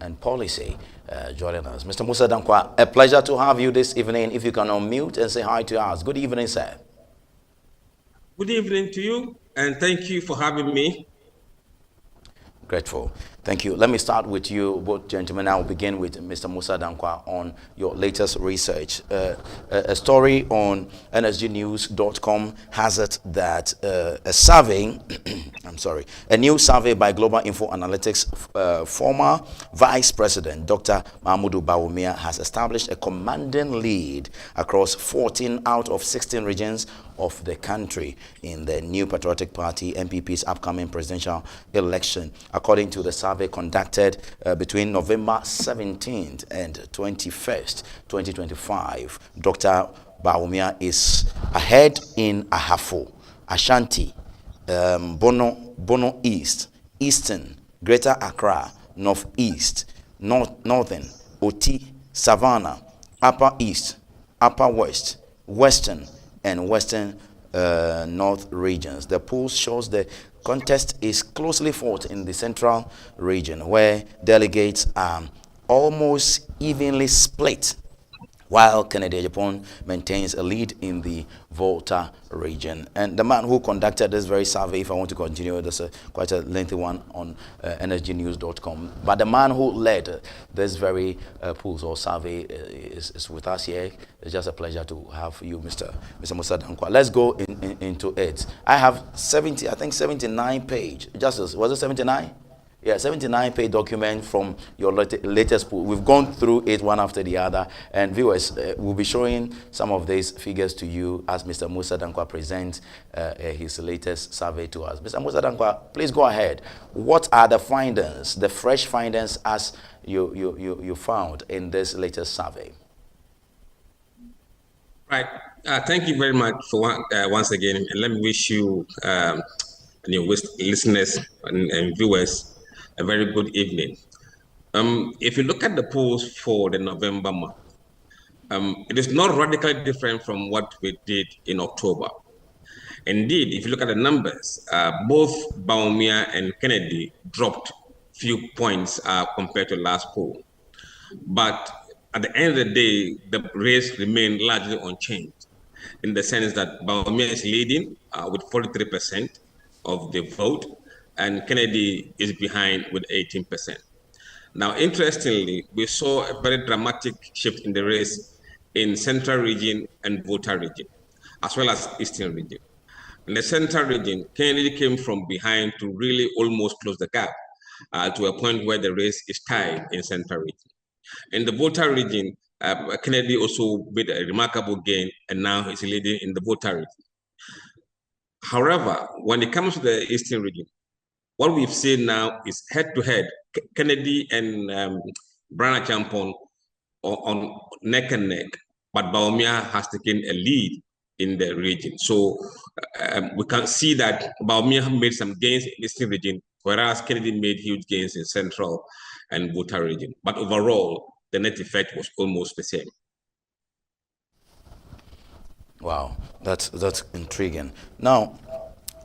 and Policy joining us. Mr. Mussa Dankwah, a pleasure to have you this evening. If you can unmute and say hi to us. Good evening, sir. Good evening to you, and thank you for having me. Grateful. Thank you. Let me start with you, both gentlemen. I'll begin with Mr. Mussa Dankwah on your latest research. A story on nsgnews.com has it that a survey, a new survey by Global InfoAnalytics, former Vice President Dr. Mahamudu Bawumia has established a commanding lead across 14 out of 16 regions of the country in the New Patriotic Party NPP's upcoming presidential election. According to the survey conducted between November 17th and 21st, 2025, Dr. Bawumia is ahead in Ahafo, Ashanti, Bono East, Eastern, Greater Accra, Northeast, Northern, Oti, Savannah, Upper East, Upper West, Western, and Western North regions. The poll shows the contest is closely fought in the Central region, where delegates are almost evenly split, while Kennedy Japan maintains a lead in the Volta region. And the man who conducted this very survey, if I want to continue, there's quite a lengthy one on nsgnews.com, but the man who led this very polls or survey is with us here. It's just a pleasure to have you, Mr. Mussa Dankwah. Let's go into it. I have 79 page, Justice, was it 79? Yeah, 79-page document from your latest poll. We've gone through it one after the other, and viewers will be showing some of these figures to you as Mr. Mussa Dankwah presents his latest survey to us. Mr. Mussa Dankwah, please go ahead. What are the findings, the fresh findings as you found in this latest survey? Right. Thank you very much for once again, and let me wish you and your listeners and viewers a very good evening. If you look at the polls for the November month, it is not radically different from what we did in October. Indeed, if you look at the numbers, both Bawumia and Kennedy dropped few points compared to last poll. But at the end of the day, the race remained largely unchanged, in the sense that Bawumia is leading with 43% of the vote, and Kennedy is behind with 18%. Now, interestingly, we saw a very dramatic shift in the race in Central region and Volta region, as well as Eastern region. In the Central region, Kennedy came from behind to really almost close the gap to a point where the race is tied in Central region. In the Volta region, Kennedy also made a remarkable gain, and now he's leading in the Volta region. However, when it comes to the Eastern region, what we've seen now is head-to-head, Kennedy and Brana Champon on neck and neck, but Bawumia has taken a lead in the region. So we can see that Bawumia made some gains in the Eastern region, whereas Kennedy made huge gains in Central and Volta region. But overall, the net effect was almost the same. Wow, that's intriguing. Now,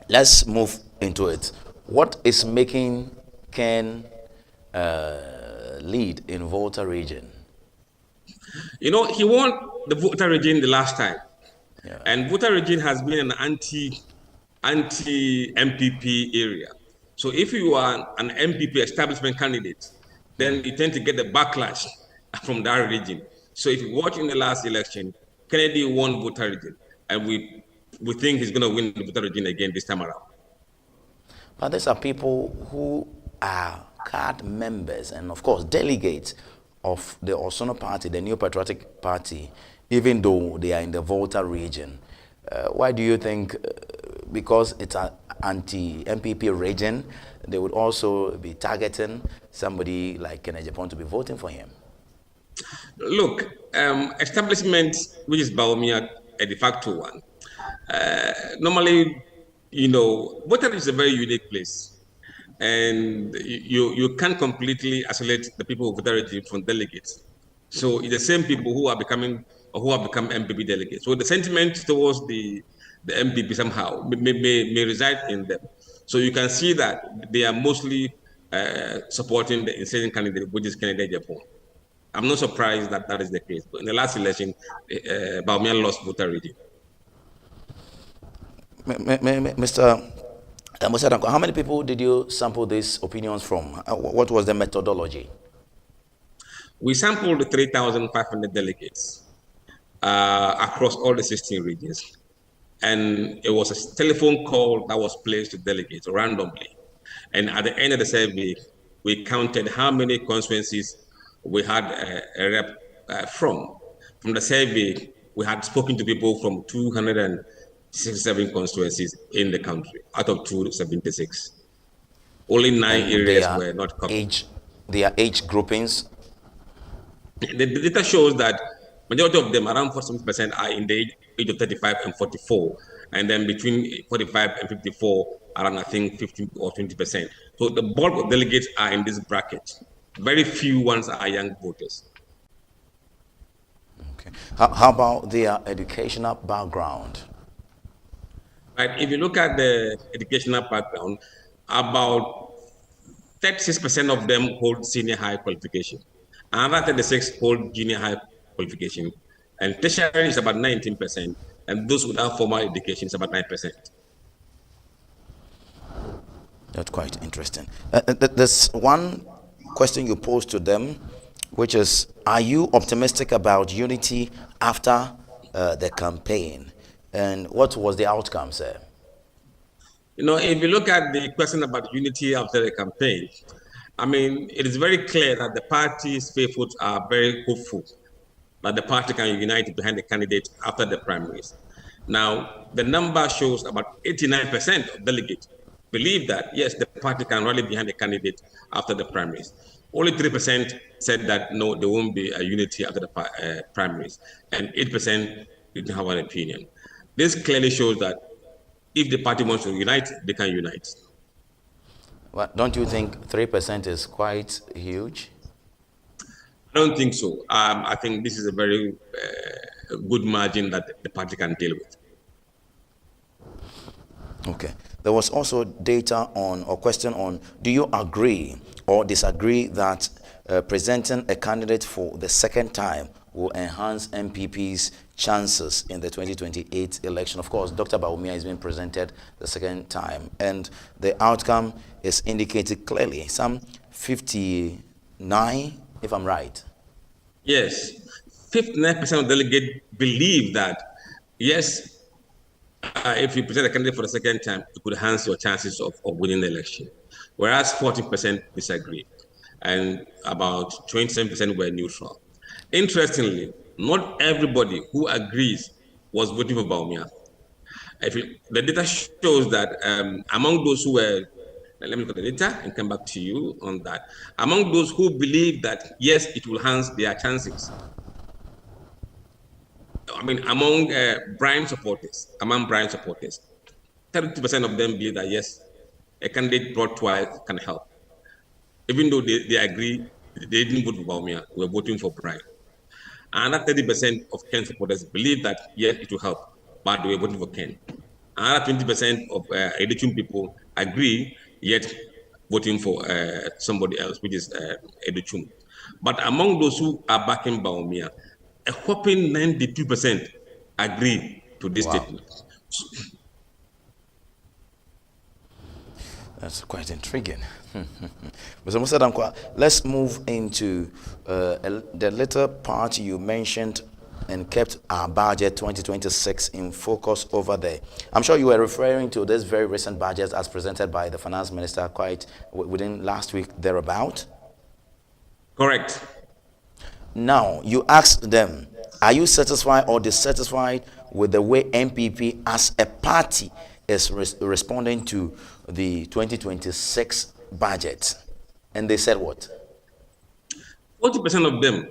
let's move into it. What is making Ken lead in Volta region? You know, he won the Volta region the last time. Yeah. And Volta region has been an anti-NPP area. So if you are an NPP establishment candidate, then you tend to get the backlash from that region. So if you watch in the last election, Kennedy won Volta region, and we think he's going to win the Volta region again this time around. But these are people who are card members and, of course, delegates of the Osono Party, the New Patriotic Party, even though they are in the Volta region. Why do you think, because it's an anti-NPP region, they would also be targeting somebody like Kennedy Japan to be voting for him? Look, establishment, which is Bawumia, a de facto one, normally, you know, Volta is a very unique place, and you can't completely isolate the people of Volta region from delegates. So it's the same people who are become MPP delegates. So the sentiment towards the MPP somehow may reside in them. So you can see that they are mostly supporting the insane candidate, which is Kennedy Japan. I'm not surprised that that is the case. But in the last election, Bawumia lost voter reading. Mr. Mussa, how many people did you sample these opinions from? What was the methodology? We sampled 3,500 delegates across all the 16 regions. And it was a telephone call that was placed to delegates randomly. And at the end of the survey, we counted how many constituencies we had a rep from. From the survey, we had spoken to people from 267 constituencies in the country out of 276. Only 9 areas were not covered. Their age groupings? The data shows that majority of them, around 40% are in the age of 35 and 44. And then between 45 and 54, around, I think, 15 or 20%. So the bulk of delegates are in this bracket. Very few ones are young voters. Okay. How about their educational background? Right. If you look at the educational background, about 36% of them hold senior high qualification. Another 36 hold junior high qualification. And tertiary is about 19%. And those without formal education is about 9%. That's quite interesting. There's one question you posed to them, which is, are you optimistic about unity after the campaign? And what was the outcome, sir? You know, if you look at the question about unity after the campaign, I mean, it is very clear that the party's faithful are very hopeful that the party can unite behind the candidate after the primaries. Now, the number shows about 89% of delegates believe that, yes, the party can rally behind the candidate after the primaries. Only 3% said that, no, there won't be a unity after the primaries. And 8% didn't have an opinion. This clearly shows that if the party wants to unite, they can unite. Well, don't you think 3% is quite huge? I don't think so. I think this is a very good margin that the party can deal with. Okay. There was also data on, or question on, do you agree or disagree that presenting a candidate for the second time will enhance NPP's chances in the 2028 election? Of course, Dr. Bawumia is being presented the second time, and the outcome is indicated clearly. Some 59, if I'm right. Yes, 59% of delegates believe that, yes, if you present a candidate for the second time, it could enhance your chances of winning the election. Whereas 40% disagree, and about 27% were neutral. Interestingly, not everybody who agrees was voting for Bawumia. The data shows that among those who were, let me look at the data and come back to you on that. Among those who believe that, yes, it will enhance their chances, I mean, among Brian supporters, 32% of them believe that, yes, a candidate brought twice can help. Even though they agree, they didn't vote for Bawumia, they were voting for Brian. Another 30% of Ken supporters believe that, yes, it will help, but they were voting for Ken. Another 20% of Edechum people agree, yet voting for somebody else, which is Edechum. But among those who are backing Bawumia, a whopping 92% agree to this statement. That's quite intriguing. Mr. Mussa Dankwah, let's move into the little part you mentioned and kept our budget 2026 in focus over there. I'm sure you were referring to this very recent budget as presented by the finance minister quite within last week thereabout. Correct. Now, you asked them, are you satisfied or dissatisfied with the way NPP as a party is responding to the 2026 budget? And they said what? 40% of them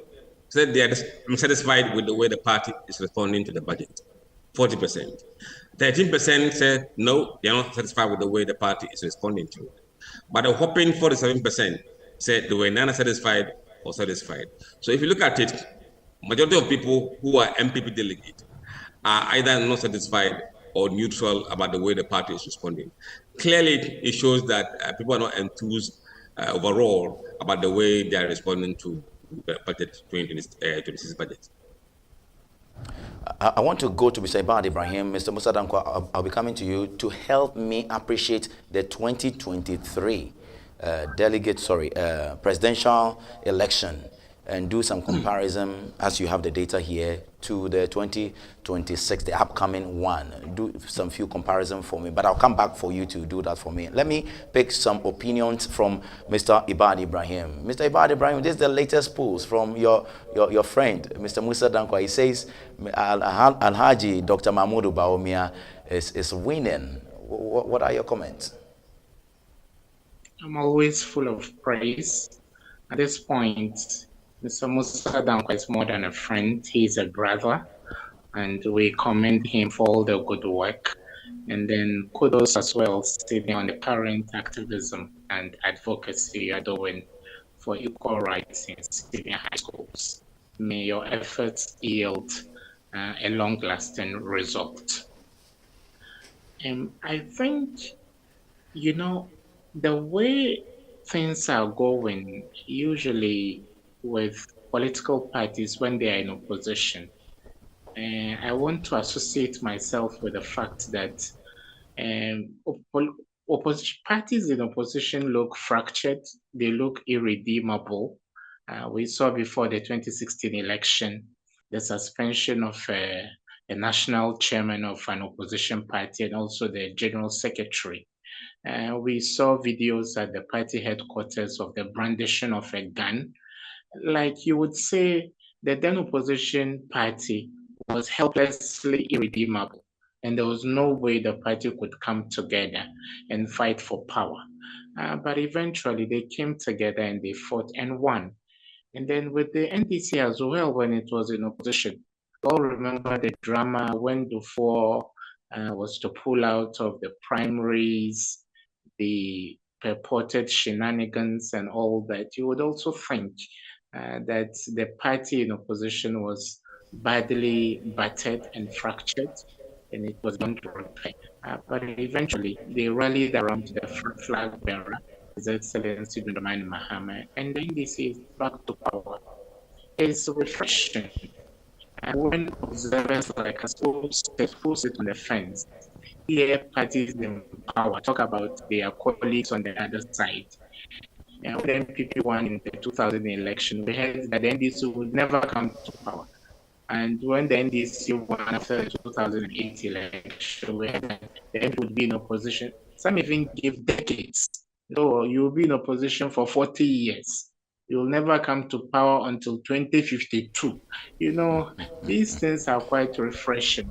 said they are unsatisfied with the way the party is responding to the budget. 40%. 13% said no, they are not satisfied with the way the party is responding to it. But a whopping 47% said they were neither satisfied or satisfied. So if you look at it, majority of people who are NPP delegates are either not satisfied or neutral about the way the party is responding. Clearly, it shows that people are not enthused overall about the way they are responding to budget 2026 budget? I want to go to Mr. Ibad Ibrahim. Mr. Mussa Dankwah, I'll be coming to you to help me appreciate the 2023 presidential election and do some comparison, as you have the data here, to the 2026, the upcoming one. Do some few comparison for me, but I'll come back for you to do that for me. Let me pick some opinions from Mr. Ibad Ibrahim. Mr. Ibad Ibrahim, this is the latest polls from your friend, Mr. Mussa Dankwah. He says Alhaji Dr. Mahamudu Bawumia is winning. What are your comments? I'm always full of praise. At this point, Mr. Mussa Dankwah is more than a friend. He's a brother, and we commend him for all the good work. And then kudos as well, sitting on the current activism and advocacy you are doing for equal rights in senior high schools. May your efforts yield a long-lasting result. I think, the way things are going, usually with political parties when they are in opposition, I want to associate myself with the fact that parties in opposition look fractured, they look irredeemable. We saw before the 2016 election, the suspension of a national chairman of an opposition party and also the general secretary. We saw videos at the party headquarters of the brandishing of a gun. Like you would say, the then opposition party was helplessly irredeemable, and there was no way the party could come together and fight for power. But eventually they came together and they fought and won. And then with the NDC as well, when it was in opposition, all remember the drama when Dufour was to pull out of the primaries, the purported shenanigans and all that. You would also think that the party in opposition was badly battered and fractured, and it was beyond repair. But eventually, they rallied around the flag bearer, His Excellency Dramani Mahama, and the NDC is back to power. It's refreshing. And when observers like us who sit on the fence hear parties in power talk about their colleagues on the other side, when the NPP won in the 2000 election, we heard that the NDC would never come to power. And when the NDC won after the 2008 election, we heard that the NPP would be in opposition. Some even give decades. No, you'll be in opposition for 40 years. You'll never come to power until 2052. These things are quite refreshing.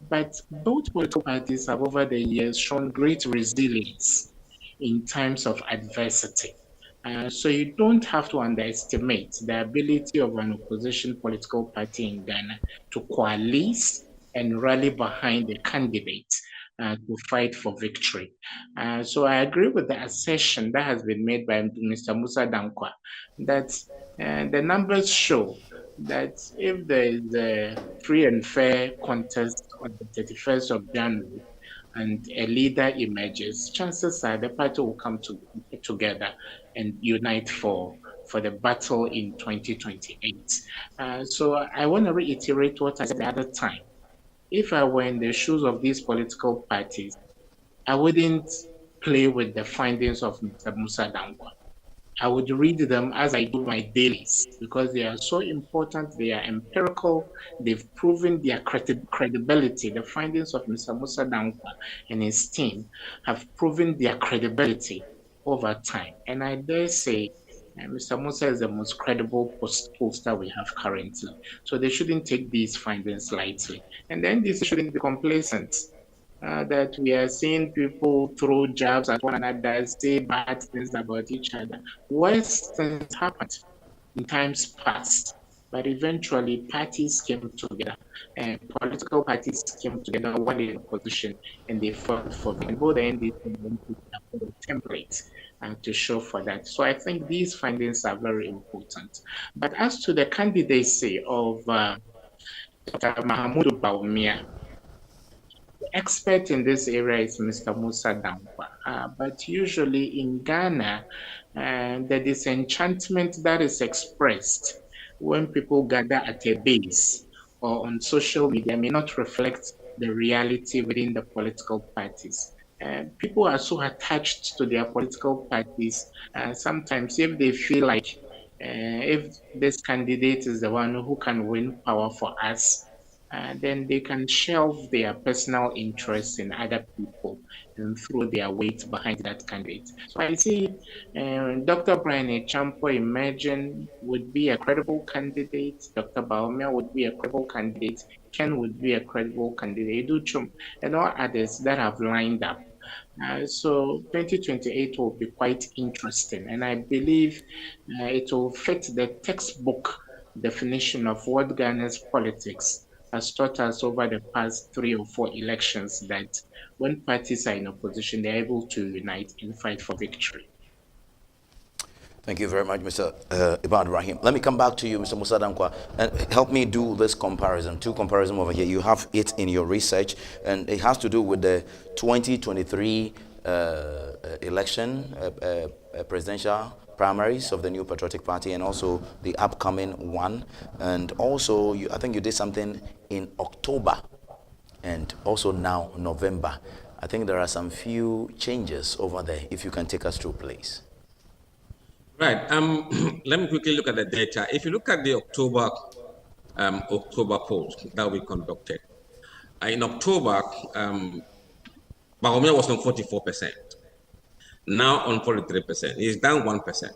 But both political parties have over the years shown great resilience in times of adversity. So you don't have to underestimate the ability of an opposition political party in Ghana to coalesce and rally behind a candidate to fight for victory. So I agree with the assertion that has been made by Mr. Mussa Dankwah that the numbers show that if there is a free and fair contest on the 31st of January, and a leader emerges, chances are the party will come together and unite for the battle in 2028. So I want to reiterate what I said the other time. If I were in the shoes of these political parties, I wouldn't play with the findings of Mr. Mussa Dankwah. I would read them as I do my dailies because they are so important. They are empirical. They've proven their credibility. The findings of Mr. Mussa Dankwah and his team have proven their credibility over time. And I dare say Mr. Mussa is the most credible pollster we have currently. So they shouldn't take these findings lightly. And then this shouldn't be complacent. That we are seeing people throw jabs at one another, say bad things about each other. Worse things happened in times past, but eventually parties came together, and political parties came together while in opposition, and they fought for them. Both the NDC and the template to show for that. So I think these findings are very important. But as to the candidacy of Dr. Mahamudu Bawumia, The expert in this area is Mr. Mussa Dankwah. But usually in Ghana, the disenchantment that is expressed when people gather at a base or on social media may not reflect the reality within the political parties. People are so attached to their political parties. Sometimes, if they feel like if this candidate is the one who can win power for us, then they can shelve their personal interests in other people and throw their weight behind that candidate. So I see Dr. Brian Echampo emerging would be a credible candidate. Dr. Bawumia would be a credible candidate. Ken would be a credible candidate. Edu Chum and all others that have lined up. So 2028 will be quite interesting, and I believe it will fit the textbook definition of what Ghana's politics has taught us over the past 3 or 4 elections, that when parties are in opposition, they're able to unite and fight for victory. Thank you very much, Mr. Ibad Rahim. Let me come back to you, Mr. Mussa Dankwah, and help me do this comparison. Two comparisons over here. You have it in your research, and it has to do with the 2023 election, presidential primaries of the New Patriotic Party, and also the upcoming one. And also, I think you did something in October, and also now November. I think there are some few changes over there. If you can take us through, please. Right. Let me quickly look at the data. If you look at the October polls that we conducted, in October, Bawumia was on 44%, now on 43%. He's down 1%.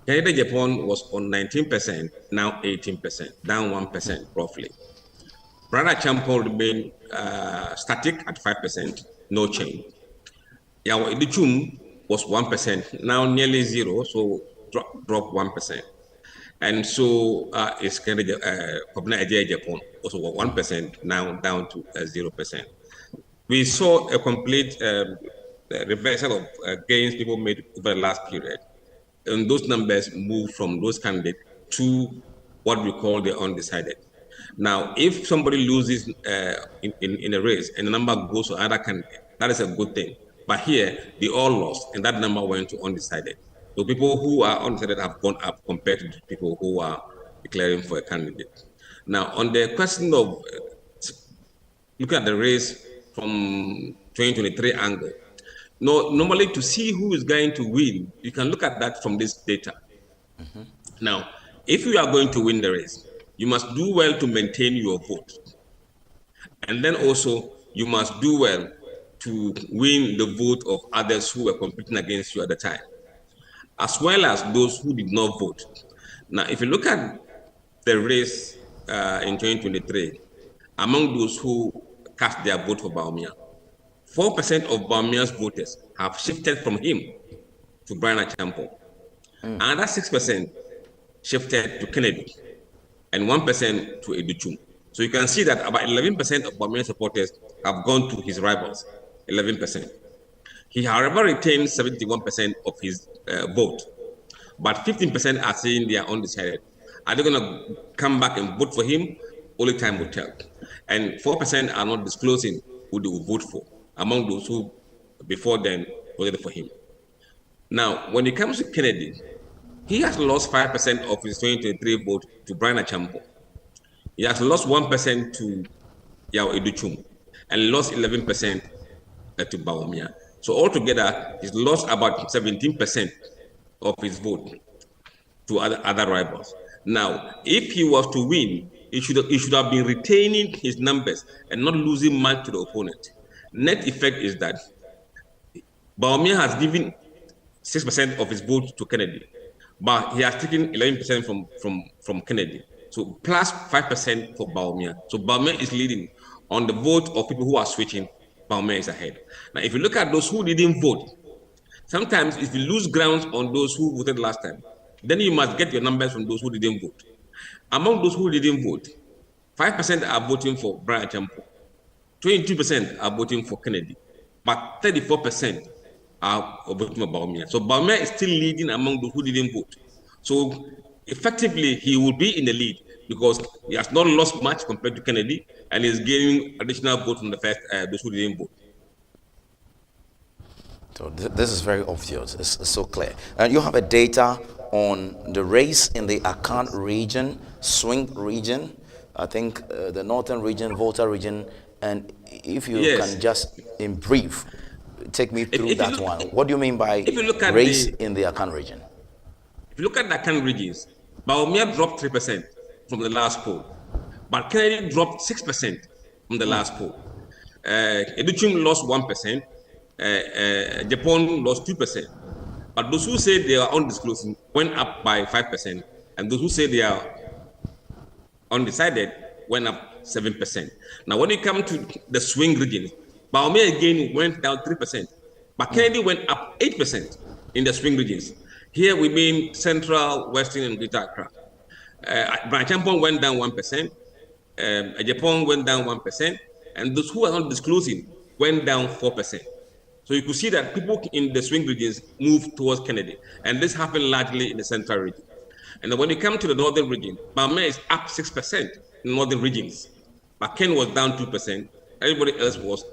Canada Japan was on 19%, now 18%, down 1% roughly. Brother Champo remained static at 5%, no change. Yawo Idichum was 1%, now nearly zero, so drop 1%. And so it's Canada Japan also 1%, now down to 0%. We saw a complete reversal of gains people made over the last period. And those numbers moved from those candidates to what we call the undecided. Now, if somebody loses in a race and the number goes to other candidate, that is a good thing. But here, they all lost, and that number went to undecided. So people who are undecided have gone up compared to people who are declaring for a candidate. Now, on the question of looking at the race from 2023 angle, normally to see who is going to win, you can look at that from this data. Mm-hmm. Now, if you are going to win the race, you must do well to maintain your vote. And then also, you must do well to win the vote of others who were competing against you at the time, as well as those who did not vote. Now, if you look at the race in 2023, among those who cast their vote for Bawumia, 4% of Bawumia's voters have shifted from him to Brian Champo. Another 6% shifted to Kennedy, and 1% to Educhum. So you can see that about 11% of Bawumia supporters have gone to his rivals, 11%. He, however, retained 71% of his vote, but 15% are saying they are undecided. Are they going to come back and vote for him? Only time will tell. And 4% are not disclosing who they will vote for among those who before then voted for him. Now, when it comes to Kennedy, he has lost 5% of his 2023 vote to Brian Champo. He has lost 1% to Yawo Educhum and lost 11% to Bawumia. So altogether, he's lost about 17% of his vote to other rivals. Now, if he was to win, he should have been retaining his numbers and not losing much to the opponent. Net effect is that Bawumia has given 6% of his vote to Kennedy, but he has taken 11% from Kennedy. So plus 5% for Bawumia. So Bawumia is leading on the vote of people who are switching. Bawumia is ahead. Now, if you look at those who didn't vote, sometimes if you lose grounds on those who voted last time, then you must get your numbers from those who didn't vote. Among those who didn't vote, 5% are voting for Brian Champo, 22% are voting for Kennedy, but 34% are voting for Bawumia. So Bawumia is still leading among those who didn't vote. So effectively, he will be in the lead, because he has not lost much compared to Kennedy, and is gaining additional votes from the first those who didn't vote. So this is very obvious. It's so clear. And you have a data on the race in the Akan region, swing region, I think the northern region, Volta region, and if you Yes. can just in brief take me through that one. What do you mean by if you look at race in the Akan region? If you look at the Akan regions, Bawumia dropped 3% from the last poll, but Kennedy dropped 6% from the last poll. Educhim lost 1%, Japan lost 2%. But those who say they are undisclosed went up by 5%, and those who say they are undecided went up 7%. Now, when you come to the swing regions, Bawumia again went down 3%, but Kennedy went up 8% in the swing regions. Here we mean Central, Western, and Greater Accra. Branchampon went down 1%, Japan went down 1%, and those who are not disclosing went down 4%. So you could see that people in the swing regions moved towards Kennedy, and this happened largely in the Central region. And then when you come to the Northern region, Bawumia is up 6% in Northern regions, but Ken was down 2%. Everybody else was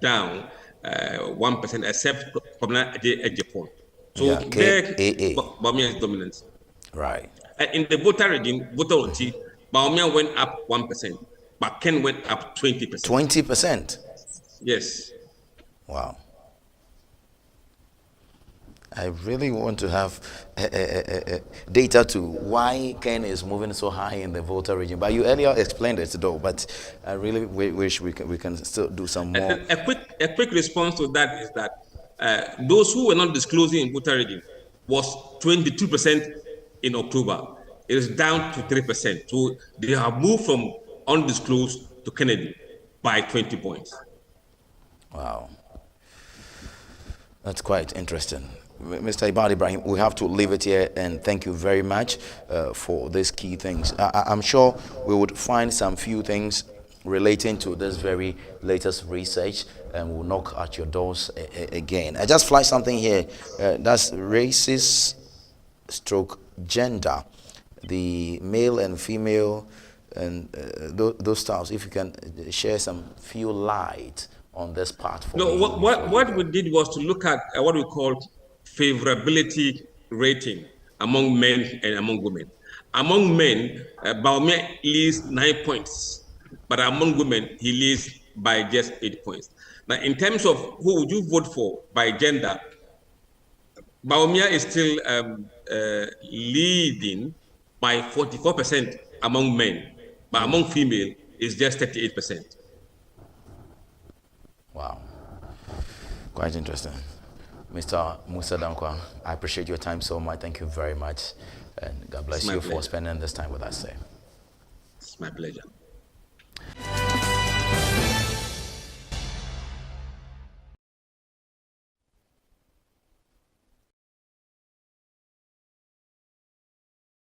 down 1%, except Japan. So Yeah, there, KAA. Bawumia is dominant. Right. In the Volta region, Volta Oti, Bawumia went up 1%, but Ken went up 20%. 20%. Yes. Wow. I really want to have data to why Ken is moving so high in the Volta region. But you earlier explained it though. But I really wish we can still do some more. A quick response to that is that those who were not disclosing in Volta region was 22% in October. It is down to 3%. So they have moved from undisclosed to Kennedy by 20 points. Wow. That's quite interesting. Mr. Ibad Ibrahim, we have to leave it here, and thank you very much for these key things. I'm sure we would find some few things relating to this very latest research, and we'll knock at your doors again. I just flashed something here. That's races stroke gender, the male and female, and those styles. If you can share some few light on this part for No, me. what we did was to look at what we call favorability rating among men and among women. Among men, Bawumia leads 9 points, but among women, he leads by just 8 points. Now, in terms of who would you vote for by gender, Bawumia is still leading by 44% among men, but among female, it's just 38%. Wow. Quite interesting. Mr. Mussa Dankwah, I appreciate your time so much. Thank you very much. And God bless you for spending this time with us today. It's my pleasure.